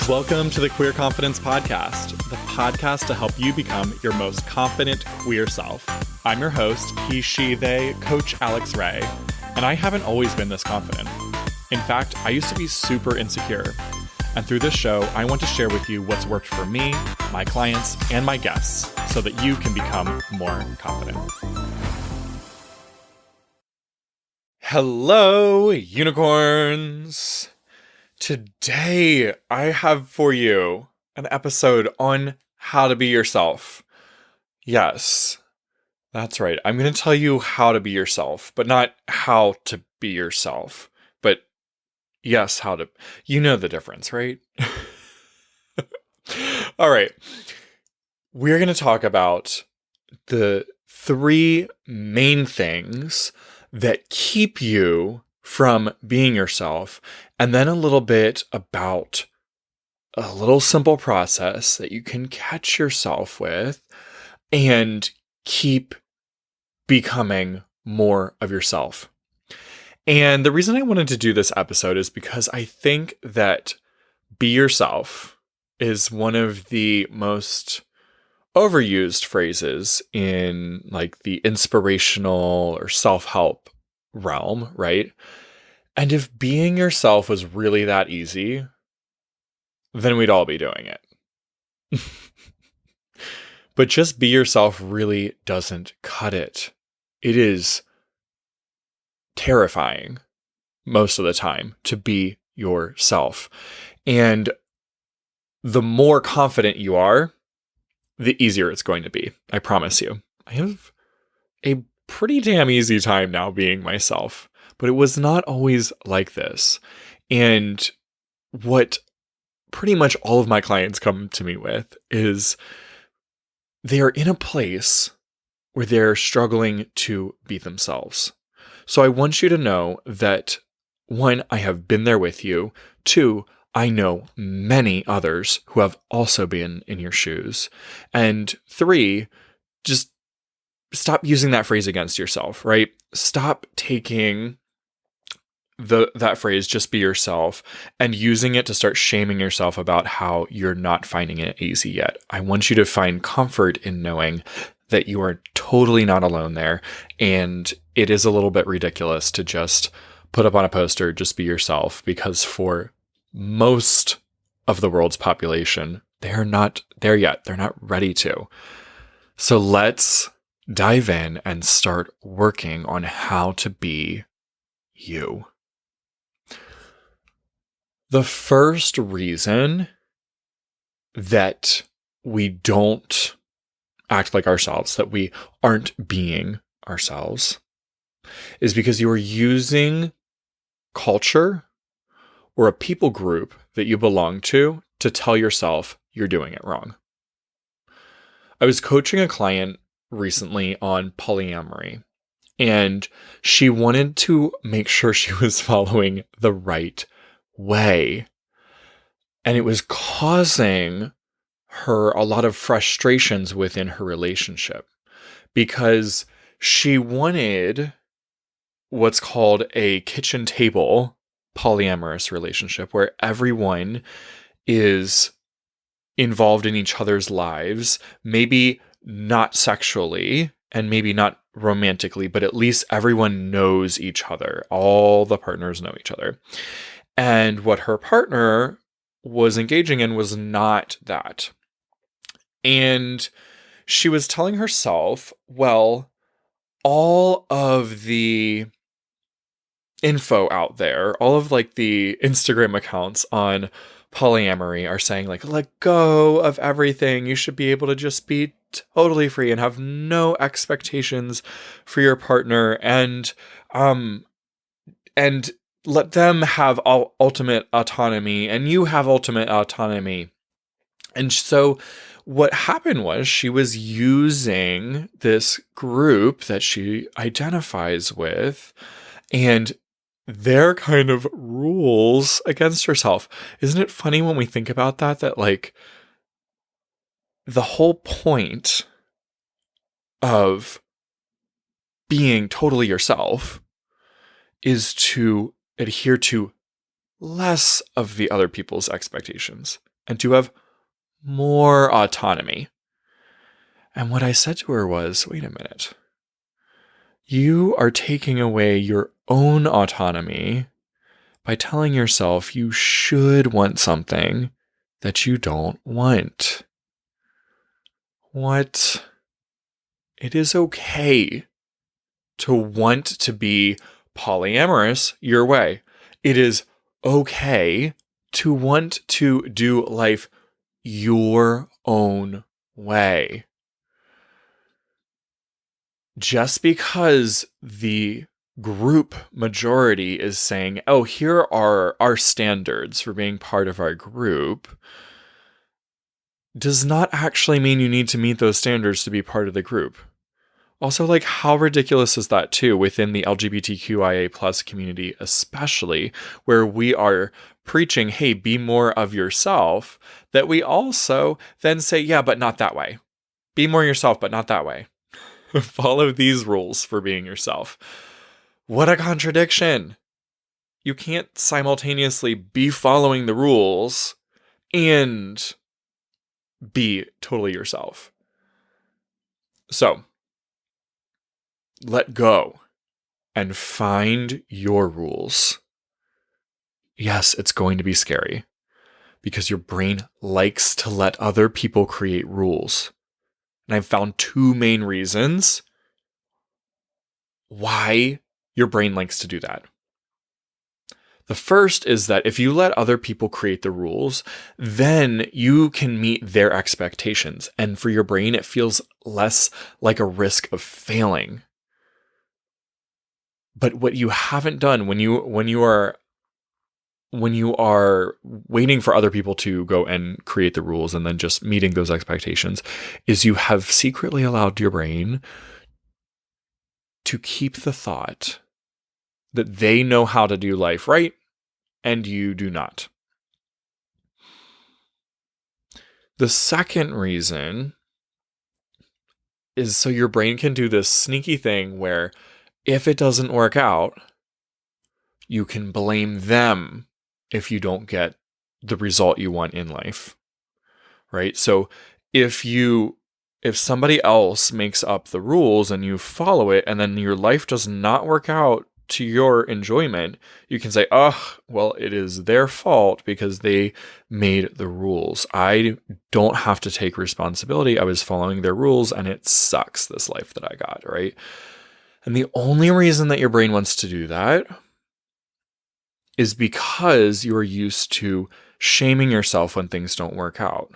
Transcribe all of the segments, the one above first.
Welcome to the Queer Confidence Podcast, the podcast to help you become your most confident queer self. I'm your host, he, she, they, Coach Alex Ray, and I haven't always been this confident. In fact, I used to be super insecure. And through this show, I want to share with you what's worked for me, my clients, and my guests so that you can become more confident. Hello, unicorns! Today, I have for you an episode on how to be yourself. Yes, that's right. I'm going to tell you how to be yourself, but not how to be yourself. But yes, how to... You know the difference, right? All right. We're going to talk about the three main things that keep you from being yourself, and then a little bit about a little simple process that you can catch yourself with and keep becoming more of yourself. And the reason I wanted to do this episode is because I think that be yourself is one of the most overused phrases in like the inspirational or self-help realm, right? And if being yourself was really that easy, then we'd all be doing it. But just be yourself really doesn't cut it. It is terrifying most of the time to be yourself. And the more confident you are, the easier it's going to be. I promise you. I have a pretty damn easy time now being myself, but it was not always like this. And what pretty much all of my clients come to me with is they are in a place where they're struggling to be themselves. So I want you to know that, one, I have been there with you. Two, I know many others who have also been in your shoes. And three, just stop using that phrase against yourself, right? Stop taking that phrase, just be yourself, and using it to start shaming yourself about how you're not finding it easy yet. I want you to find comfort in knowing that you are totally not alone there. And it is a little bit ridiculous to just put up on a poster, just be yourself, because for most of the world's population, they're not there yet. They're not ready to. So let's dive in and start working on how to be you. The first reason that we don't act like ourselves, that we aren't being ourselves, is because you are using culture or a people group that you belong to tell yourself you're doing it wrong. I was coaching a client recently on polyamory, and she wanted to make sure she was following the right way. And it was causing her a lot of frustrations within her relationship because she wanted what's called a kitchen table polyamorous relationship where everyone is involved in each other's lives, maybe not sexually and maybe not romantically, but at least everyone knows each other. All the partners know each other. And what her partner was engaging in was not that. And she was telling herself, well, all of the info out there, all of like the Instagram accounts on polyamory are saying like, let go of everything. You should be able to just be totally free and have no expectations for your partner and let them have ultimate autonomy and you have ultimate autonomy. And so what happened was she was using this group that she identifies with and their kind of rules against herself. Isn't it funny when we think about that like the whole point of being totally yourself is to adhere to less of the other people's expectations and to have more autonomy. And what I said to her was, wait a minute. You are taking away your own autonomy by telling yourself you should want something that you don't want. What? It is okay to want to be polyamorous your way. It is okay to want to do life your own way. Just because the group majority is saying, oh, here are our standards for being part of our group, does not actually mean you need to meet those standards to be part of the group. Also, like, how ridiculous is that too within the LGBTQIA plus community, especially where we are preaching, hey, be more of yourself, that we also then say, yeah, but not that way. Be more yourself, but not that way. Follow these rules for being yourself. What a contradiction. You can't simultaneously be following the rules and be totally yourself. So, let go and find your rules. Yes, it's going to be scary because your brain likes to let other people create rules. And I've found two main reasons why your brain likes to do that. The first is that if you let other people create the rules, then you can meet their expectations. And for your brain, it feels less like a risk of failing. But what you haven't done when you are waiting for other people to go and create the rules and then just meeting those expectations is you have secretly allowed your brain to keep the thought that they know how to do life right and you do not. The second reason is so your brain can do this sneaky thing where if it doesn't work out, you can blame them if you don't get the result you want in life, right? So if somebody else makes up the rules and you follow it and then your life does not work out to your enjoyment, you can say, oh, well, it is their fault because they made the rules. I don't have to take responsibility. I was following their rules and it sucks, this life that I got, right? And the only reason that your brain wants to do that is because you are used to shaming yourself when things don't work out.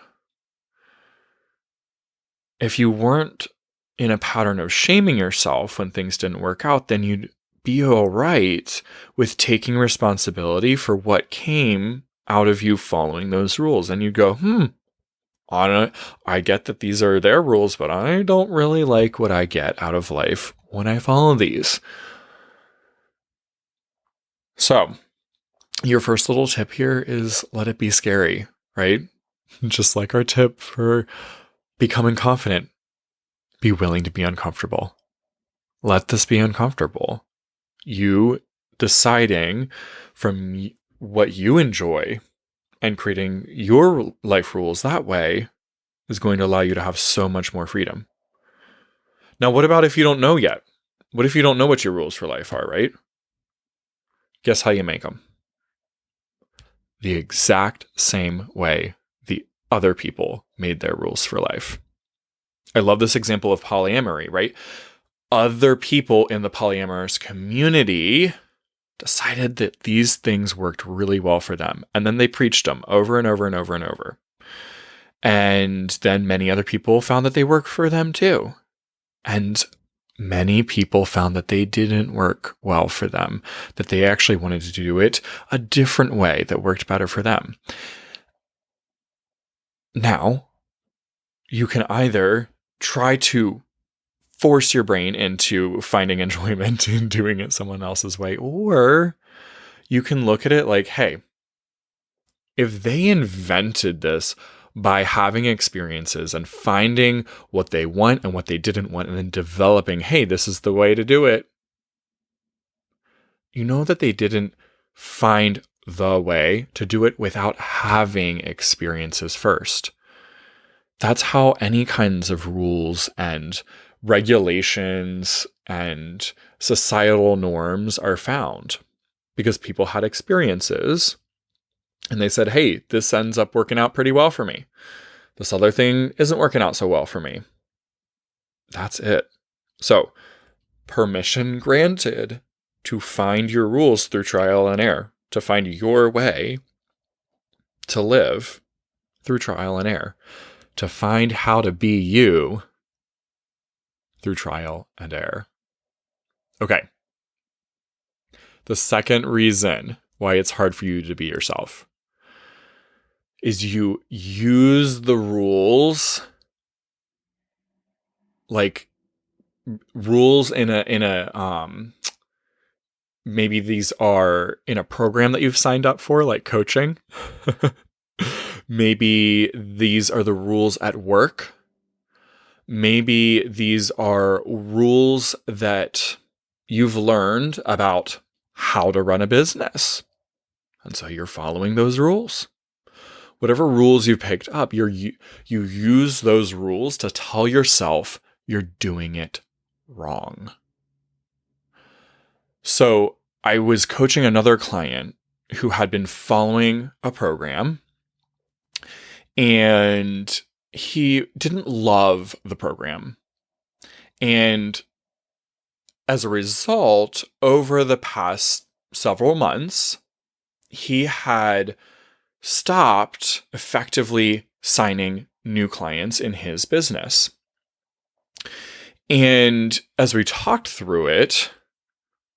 If you weren't in a pattern of shaming yourself when things didn't work out, then you'd be all right with taking responsibility for what came out of you following those rules. And you'd go, I get that these are their rules, but I don't really like what I get out of life when I follow these. So, your first little tip here is let it be scary, right? Just like our tip for becoming confident, be willing to be uncomfortable. Let this be uncomfortable. You deciding from what you enjoy and creating your life rules that way is going to allow you to have so much more freedom. Now, what about if you don't know yet? What if you don't know what your rules for life are, right? Guess how you make them? The exact same way the other people made their rules for life. I love this example of polyamory, right? Other people in the polyamorous community decided that these things worked really well for them. And then they preached them over and over and over and over. And then many other people found that they work for them too. And many people found that they didn't work well for them, that they actually wanted to do it a different way that worked better for them. Now, you can either try to force your brain into finding enjoyment in doing it someone else's way, or you can look at it like, hey, if they invented this by having experiences and finding what they want and what they didn't want and then developing, hey, this is the way to do it, you know that they didn't find the way, to do it without having experiences first. That's how any kinds of rules and regulations and societal norms are found, because people had experiences and they said, hey, this ends up working out pretty well for me. This other thing isn't working out so well for me. That's it. So, permission granted to find your rules through trial and error, to find your way to live through trial and error, to find how to be you through trial and error. Okay. The second reason why it's hard for you to be yourself is you use the rules, like rules in a maybe these are in a program that you've signed up for, like coaching. Maybe these are the rules at work. Maybe these are rules that you've learned about how to run a business. And so you're following those rules. Whatever rules you've picked up, you use those rules to tell yourself you're doing it wrong. So I was coaching another client who had been following a program, and he didn't love the program. And as a result, over the past several months, he had stopped effectively signing new clients in his business. And as we talked through it,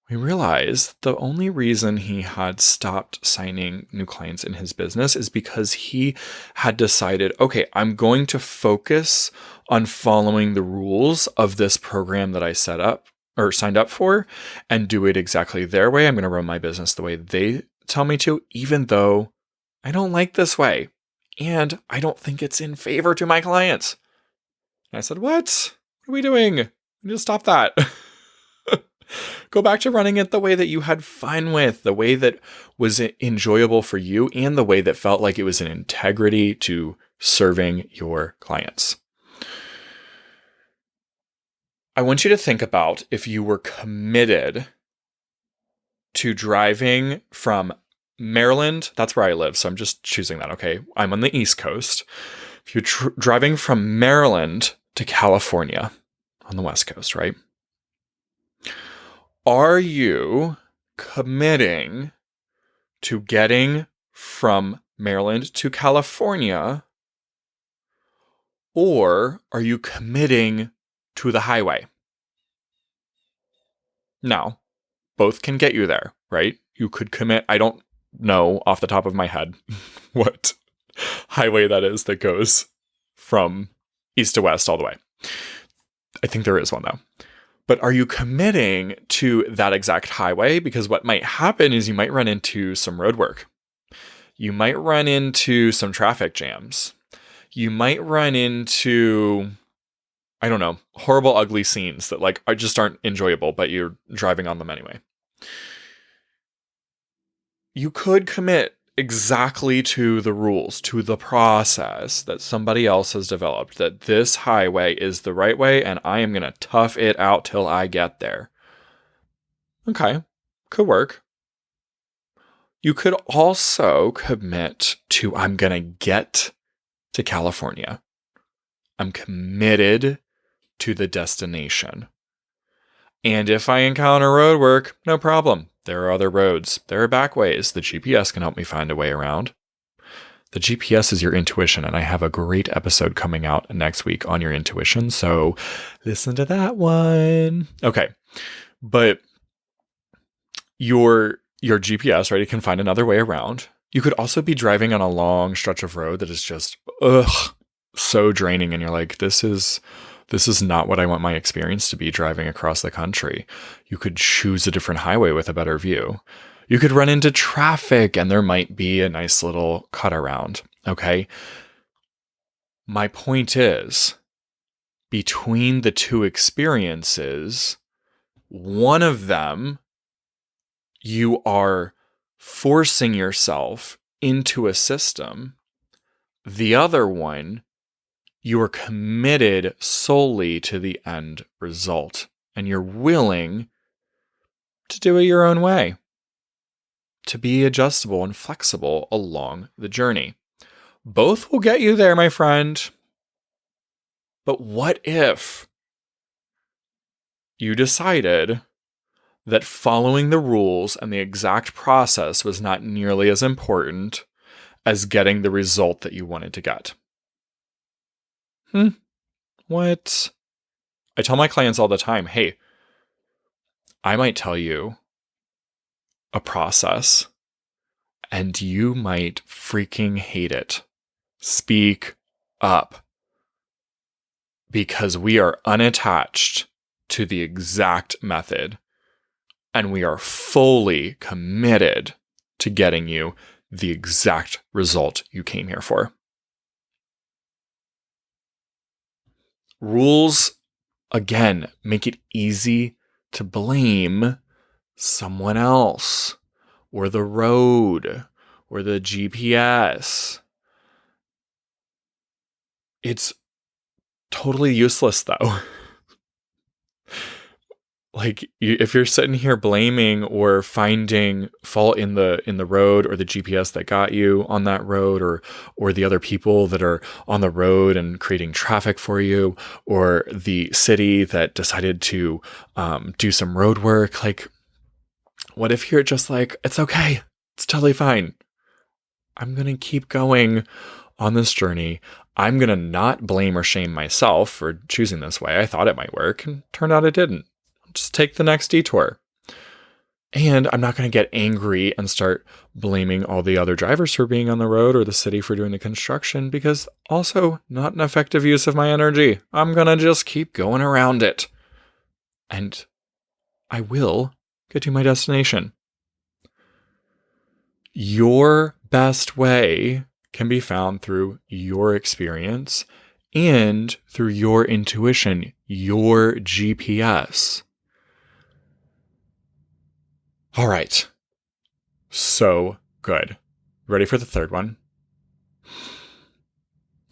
we realized the only reason he had stopped signing new clients in his business is because he had decided, okay, I'm going to focus on following the rules of this program that I set up or signed up for and do it exactly their way. I'm going to run my business the way they tell me to, even though I don't like this way and I don't think it's in favor to my clients. And I said, what are we doing? We need to stop that. Go back to running it the way that you had fun with, the way that was enjoyable for you, and the way that felt like it was an integrity to serving your clients. I want you to think about if you were committed to driving from Maryland. That's where I live, so I'm just choosing that, okay? I'm on the East Coast. If you're driving from Maryland to California on the West Coast, right? Are you committing to getting from Maryland to California, or are you committing to the highway? Now, both can get you there, right? You could commit, I don't know off the top of my head what highway that is that goes from east to west all the way. I think there is one though. But are you committing to that exact highway? Because what might happen is you might run into some road work. You might run into some traffic jams. You might run into, I don't know, horrible, ugly scenes that just aren't enjoyable, but you're driving on them anyway. You could commit exactly to the rules, to the process that somebody else has developed, that this highway is the right way and I am going to tough it out till I get there. Okay, could work. You could also commit to, I'm going to get to California. I'm committed to the destination. And if I encounter road work, no problem. There are other roads. There are back ways. The GPS can help me find a way around. The GPS is your intuition, and I have a great episode coming out next week on your intuition, so listen to that one. Okay, but your GPS, right, it can find another way around. You could also be driving on a long stretch of road that is just, so draining, and you're like, this is not what I want my experience to be driving across the country. You could choose a different highway with a better view. You could run into traffic and there might be a nice little cut around. Okay. My point is, between the two experiences, one of them, you are forcing yourself into a system. The other one, you are committed solely to the end result, and you're willing to do it your own way, to be adjustable and flexible along the journey. Both will get you there, my friend. But what if you decided that following the rules and the exact process was not nearly as important as getting the result that you wanted to get? What? I tell my clients all the time, hey, I might tell you a process and you might freaking hate it. Speak up. Because we are unattached to the exact method and we are fully committed to getting you the exact result you came here for. Rules, again, make it easy to blame someone else or the road or the GPS. It's totally useless, though. Like, if you're sitting here blaming or finding fault in the road or the GPS that got you on that road, or the other people that are on the road and creating traffic for you, or the city that decided to do some road work, like, what if you're just like, it's okay, it's totally fine. I'm gonna keep going on this journey. I'm gonna not blame or shame myself for choosing this way. I thought it might work, and turned out it didn't. Just take the next detour. And I'm not going to get angry and start blaming all the other drivers for being on the road or the city for doing the construction, because also not an effective use of my energy. I'm going to just keep going around it. And I will get to my destination. Your best way can be found through your experience and through your intuition, your GPS. All right. So good. Ready for the third one?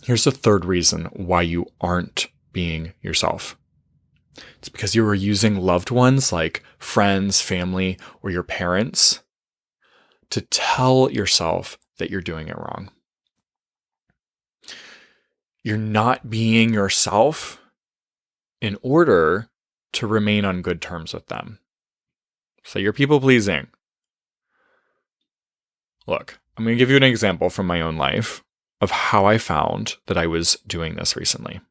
Here's the third reason why you aren't being yourself. It's because you are using loved ones like friends, family, or your parents to tell yourself that you're doing it wrong. You're not being yourself in order to remain on good terms with them. So you're people pleasing. Look, I'm going to give you an example from my own life of how I found that I was doing this recently.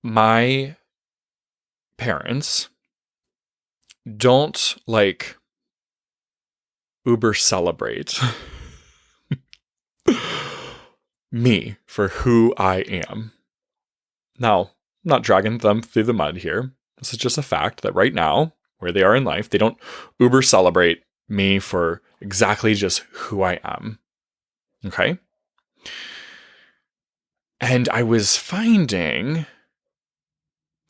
My parents don't like uber celebrate me for who I am. Now, I'm not dragging them through the mud here. This is just a fact that right now, where they are in life, they don't uber celebrate me for exactly just who I am. Okay? And I was finding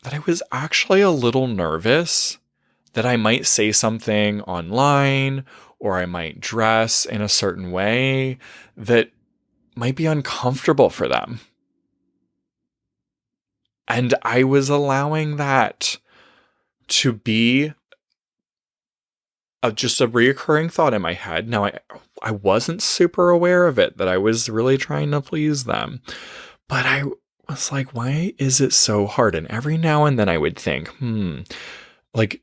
that I was actually a little nervous that I might say something online or I might dress in a certain way that might be uncomfortable for them. And I was allowing that to be just a reoccurring thought in my head. Now, I wasn't super aware of it, that I was really trying to please them. But I was like, why is it so hard? And every now and then I would think, like,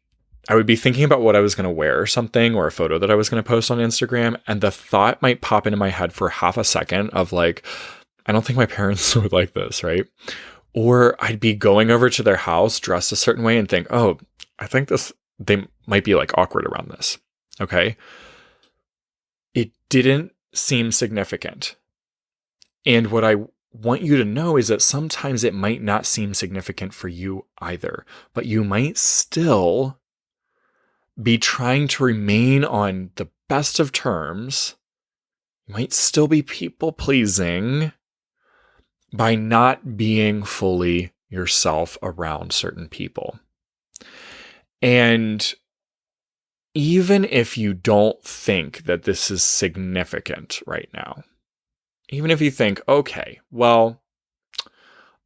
I would be thinking about what I was going to wear or something, or a photo that I was going to post on Instagram. And the thought might pop into my head for half a second of like, I don't think my parents would like this, right? Or I'd be going over to their house dressed a certain way and think, oh, I think they might be like awkward around this. Okay. It didn't seem significant. And what I want you to know is that sometimes it might not seem significant for you either, but you might still be trying to remain on the best of terms. You might still be people pleasing by not being fully yourself around certain people. And even if you don't think that this is significant right now, even if you think, okay, well,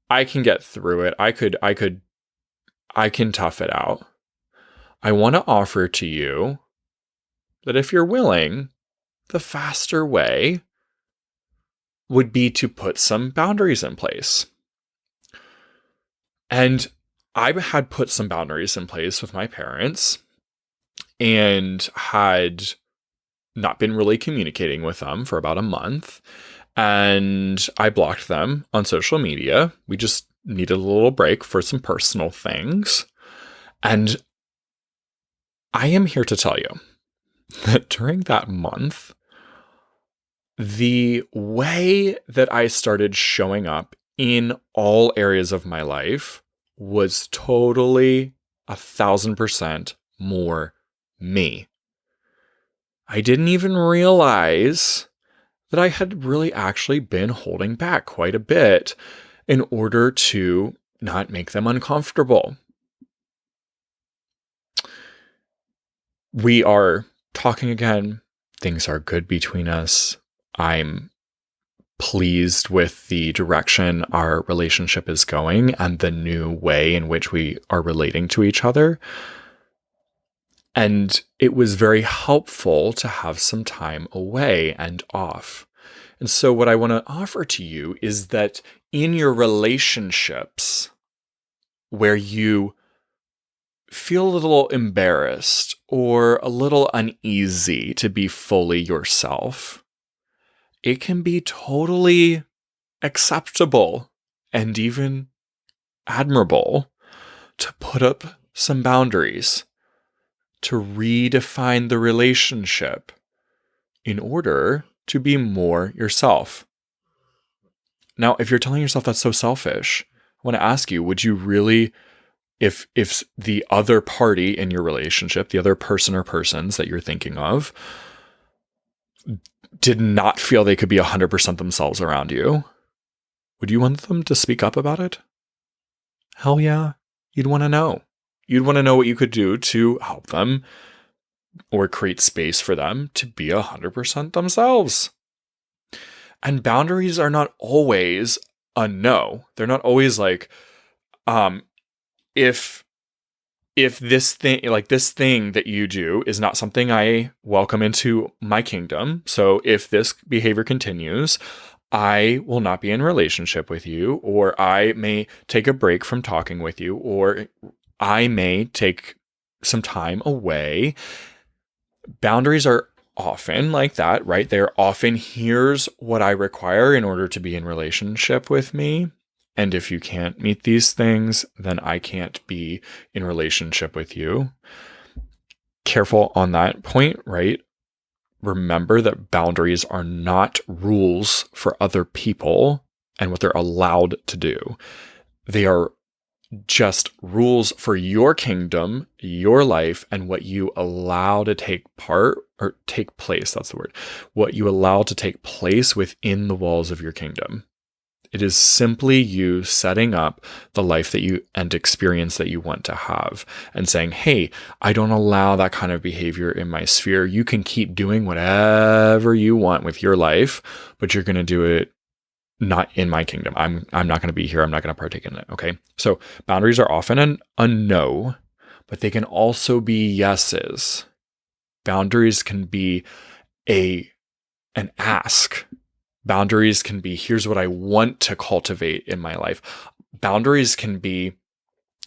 I can get through it. I can tough it out. I want to offer to you that if you're willing, the faster way would be to put some boundaries in place. And I had put some boundaries in place with my parents and had not been really communicating with them for about a month. And I blocked them on social media. We just needed a little break for some personal things. And I am here to tell you that during that month, the way that I started showing up in all areas of my life was totally 1,000% more me. I didn't even realize that I had really actually been holding back quite a bit in order to not make them uncomfortable. We are talking again. Things are good between us. I'm pleased with the direction our relationship is going and the new way in which we are relating to each other. And it was very helpful to have some time away and off. And so what I want to offer to you is that in your relationships where you feel a little embarrassed or a little uneasy to be fully yourself, it can be totally acceptable and even admirable to put up some boundaries, to redefine the relationship in order to be more yourself. Now, if you're telling yourself that's so selfish, I want to ask you, would you really, if the other party in your relationship, the other person or persons that you're thinking of, did not feel they could be 100% themselves around you, would you want them to speak up about it? Hell yeah. You'd want to know. You'd want to know what you could do to help them or create space for them to be 100% themselves. And boundaries are not always a no. They're not always like, if this thing that you do is not something I welcome into my kingdom, so if this behavior continues, I will not be in a relationship with you, or I may take a break from talking with you, or I may take some time away. Boundaries are often like that, right? They're often, here's what I require in order to be in relationship with me. And if you can't meet these things, then I can't be in relationship with you. Careful on that point, right? Remember that boundaries are not rules for other people and what they're allowed to do. They are just rules for your kingdom, your life, and what you allow to take place. That's the word. What you allow to take place within the walls of your kingdom. It is simply you setting up the life that you and experience that you want to have and saying, hey, I don't allow that kind of behavior in my sphere. You can keep doing whatever you want with your life, but you're going to do it not in my kingdom. I'm not going to be here. I'm not going to partake in it. Okay. So boundaries are often a no, but they can also be yeses. Boundaries can be an ask. Boundaries can be, here's what I want to cultivate in my life. Boundaries can be,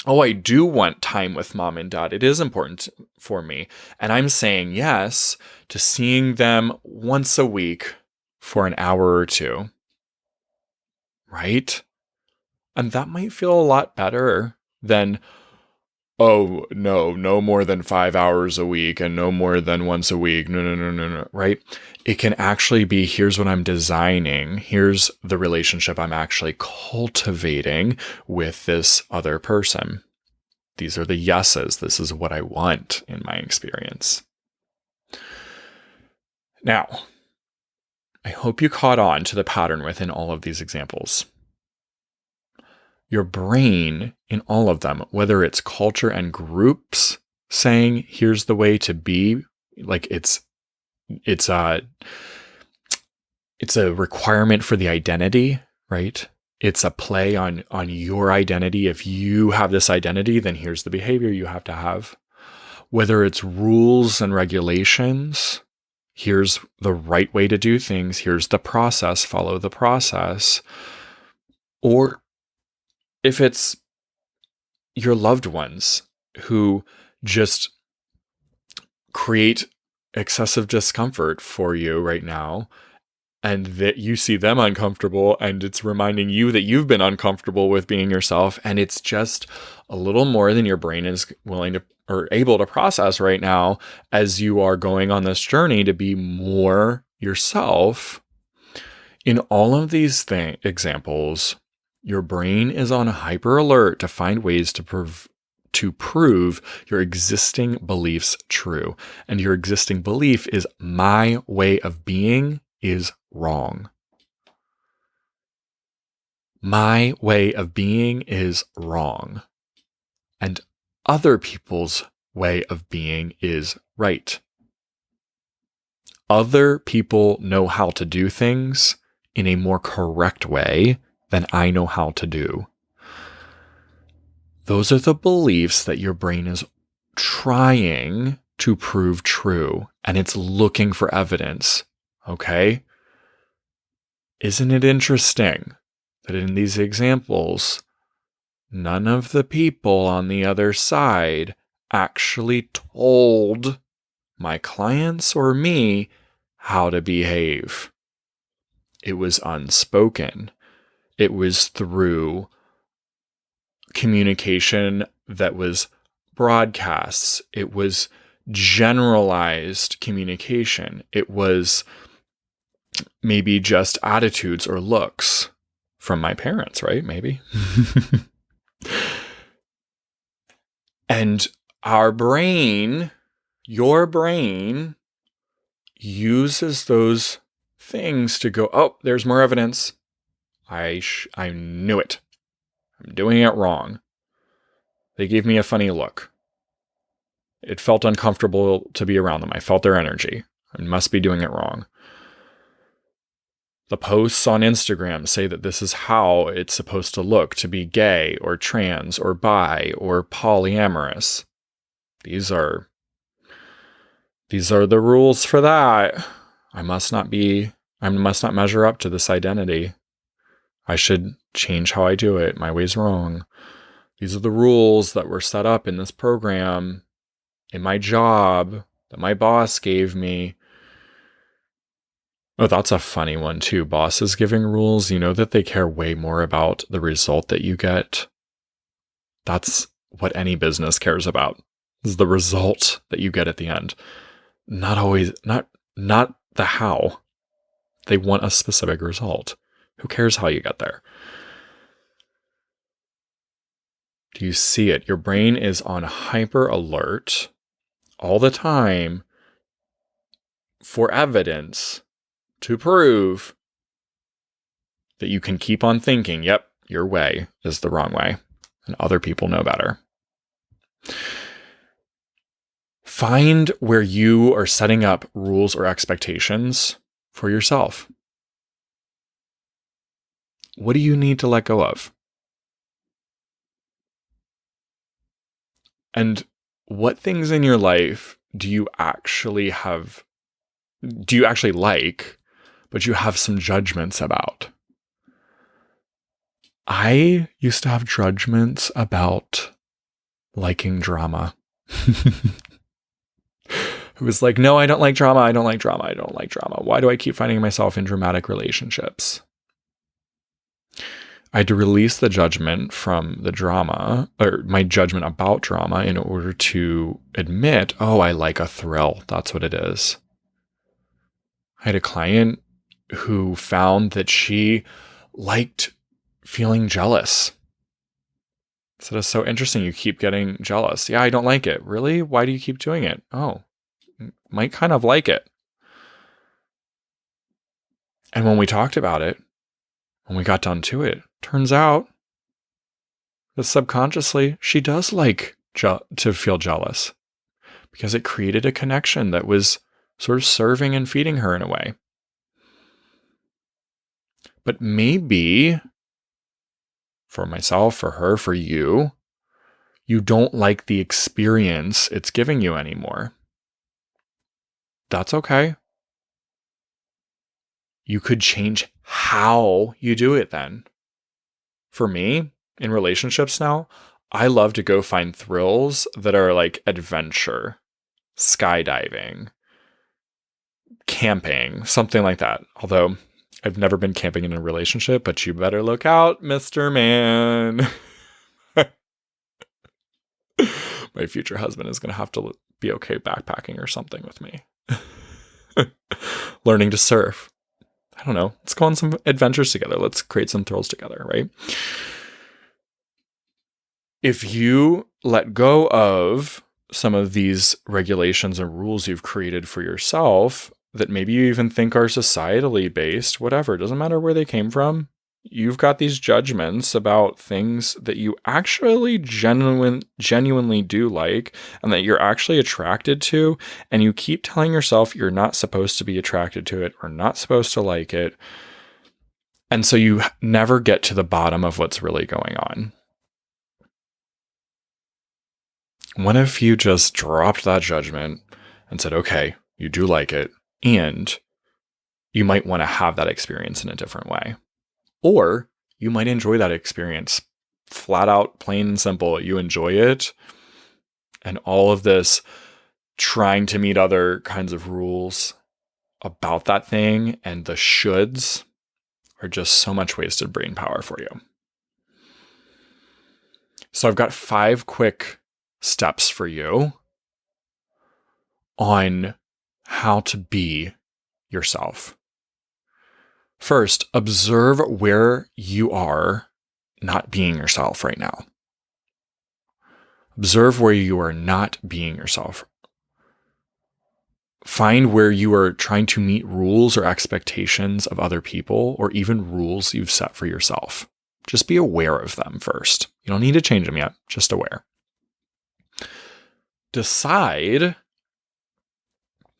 oh, I do want time with mom and dad. It is important for me. And I'm saying yes to seeing them once a week for an hour or two. Right? And that might feel a lot better than, oh, no more than 5 hours a week and no more than once a week. No, right? It can actually be, here's what I'm designing. Here's the relationship I'm actually cultivating with this other person. These are the yeses. This is what I want in my experience. Now, I hope you caught on to the pattern within all of these examples. Your brain in all of them, whether it's culture and groups saying, here's the way to be. Like it's a requirement for the identity, right? It's a play on your identity. If you have this identity, then here's the behavior you have to have. Whether it's rules and regulations, here's the right way to do things, here's the process, follow the process. Or if it's your loved ones who just create excessive discomfort for you right now, and that you see them uncomfortable, and it's reminding you that you've been uncomfortable with being yourself, and it's just a little more than your brain is willing to or able to process right now as you are going on this journey to be more yourself. In all of these examples, your brain is on hyper alert to find ways to prove your existing beliefs true. And your existing belief is my way of being is wrong. My way of being is wrong. And other people's way of being is right. Other people know how to do things in a more correct way than I know how to do. Those are the beliefs that your brain is trying to prove true, and it's looking for evidence. Okay? Isn't it interesting that in these examples, none of the people on the other side actually told my clients or me how to behave? It was unspoken. It was through communication that was broadcasts. It was generalized communication. It was maybe just attitudes or looks from my parents, right? Maybe. And our brain, your brain, uses those things to go, oh, there's more evidence. I knew it. I'm doing it wrong. They gave me a funny look. It felt uncomfortable to be around them. I felt their energy. I must be doing it wrong. The posts on Instagram say that this is how it's supposed to look to be gay or trans or bi or polyamorous. These are the rules for that. I must not measure up to this identity. I should change how I do it. My way's wrong. These are the rules that were set up in this program, in my job, that my boss gave me. Oh, that's a funny one too. Bosses giving rules, you know that they care way more about the result that you get. That's what any business cares about, is the result that you get at the end. Not the how. They want a specific result. Who cares how you get there? Do you see it? Your brain is on hyper alert all the time for evidence to prove that you can keep on thinking, yep, your way is the wrong way, and other people know better. Find where you are setting up rules or expectations for yourself. What do you need to let go of? And what things in your life do you actually like, but you have some judgments about? I used to have judgments about liking drama. It was like, no, I don't like drama. I don't like drama. I don't like drama. Why do I keep finding myself in dramatic relationships? I had to release the judgment from the drama, or my judgment about drama, in order to admit, oh, I like a thrill. That's what it is. I had a client who found that she liked feeling jealous. So that's so interesting. You keep getting jealous. Yeah, I don't like it. Really? Why do you keep doing it? Oh, might kind of like it. And when we talked about it, when we got down to it, turns out that subconsciously she does like to feel jealous. because it created a connection that was sort of serving and feeding her in a way. But maybe for myself, for her, for you, you don't like the experience it's giving you anymore. That's okay. You could change how you do it then. For me, in relationships now, I love to go find thrills that are like adventure, skydiving, camping, something like that. Although I've never been camping in a relationship, but you better look out, Mr. Man. My future husband is going to have to be okay backpacking or something with me. Learning to surf. I don't know. Let's go on some adventures together. Let's create some thrills together, right? If you let go of some of these regulations and rules you've created for yourself that maybe you even think are societally based, whatever, it doesn't matter where they came from. You've got these judgments about things that you actually genuinely do like and that you're actually attracted to, and you keep telling yourself you're not supposed to be attracted to it or not supposed to like it. And so you never get to the bottom of what's really going on. What if you just dropped that judgment and said, okay, you do like it, and you might want to have that experience in a different way. Or you might enjoy that experience flat out, plain and simple. You enjoy it. And all of this trying to meet other kinds of rules about that thing and the shoulds are just so much wasted brain power for you. So I've got 5 quick steps for you on how to be yourself. First, observe where you are not being yourself right now. Observe where you are not being yourself. Find where you are trying to meet rules or expectations of other people, or even rules you've set for yourself. Just be aware of them first. You don't need to change them yet, just aware. Decide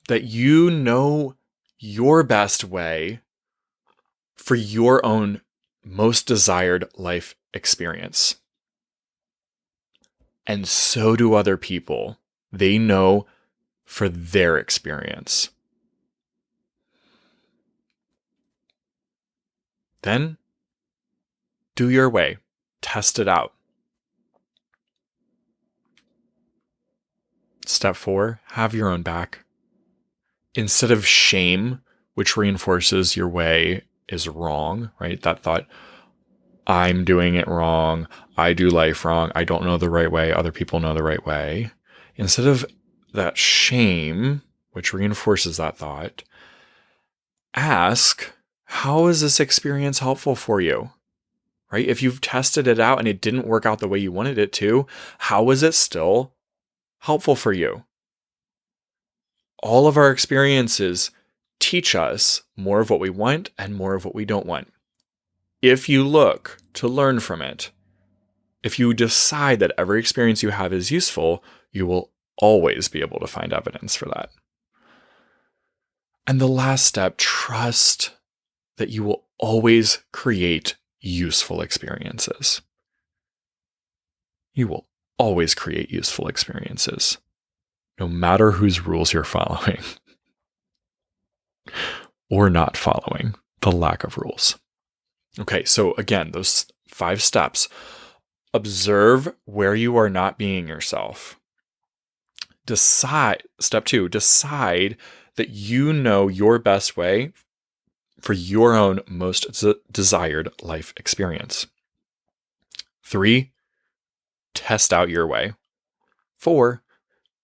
that you know your best way for your own most desired life experience. And so do other people. They know for their experience. Then do your way. Test it out. Step 4, have your own back. Instead of shame, which reinforces your way is wrong, right? That thought, I'm doing it wrong. I do life wrong. I don't know the right way. Other people know the right way. Instead of that shame, which reinforces that thought, ask, how is this experience helpful for you? Right? If you've tested it out and it didn't work out the way you wanted it to, how is it still helpful for you? All of our experiences teach us more of what we want and more of what we don't want. If you look to learn from it, if you decide that every experience you have is useful, you will always be able to find evidence for that. And the last step, trust that you will always create useful experiences. You will always create useful experiences, no matter whose rules you're following or not following, the lack of rules. Okay, so again, those 5 steps. Observe where you are not being yourself. Step 2, decide that you know your best way for your own most desired life experience. 3, test out your way. 4,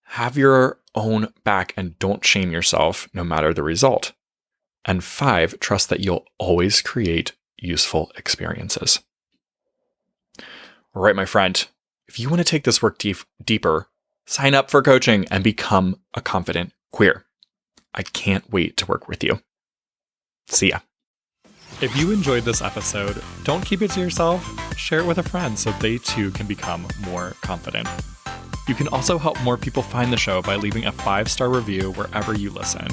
have your own back and don't shame yourself no matter the result. And 5, trust that you'll always create useful experiences. All right, my friend, if you want to take this work deeper, sign up for coaching and become a confident queer. I can't wait to work with you. See ya. If you enjoyed this episode, don't keep it to yourself. Share it with a friend so they too can become more confident. You can also help more people find the show by leaving a 5-star review wherever you listen.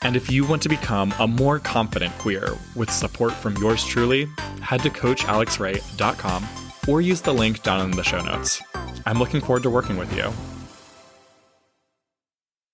And if you want to become a more confident queer with support from yours truly, head to coachalexray.com or use the link down in the show notes. I'm looking forward to working with you.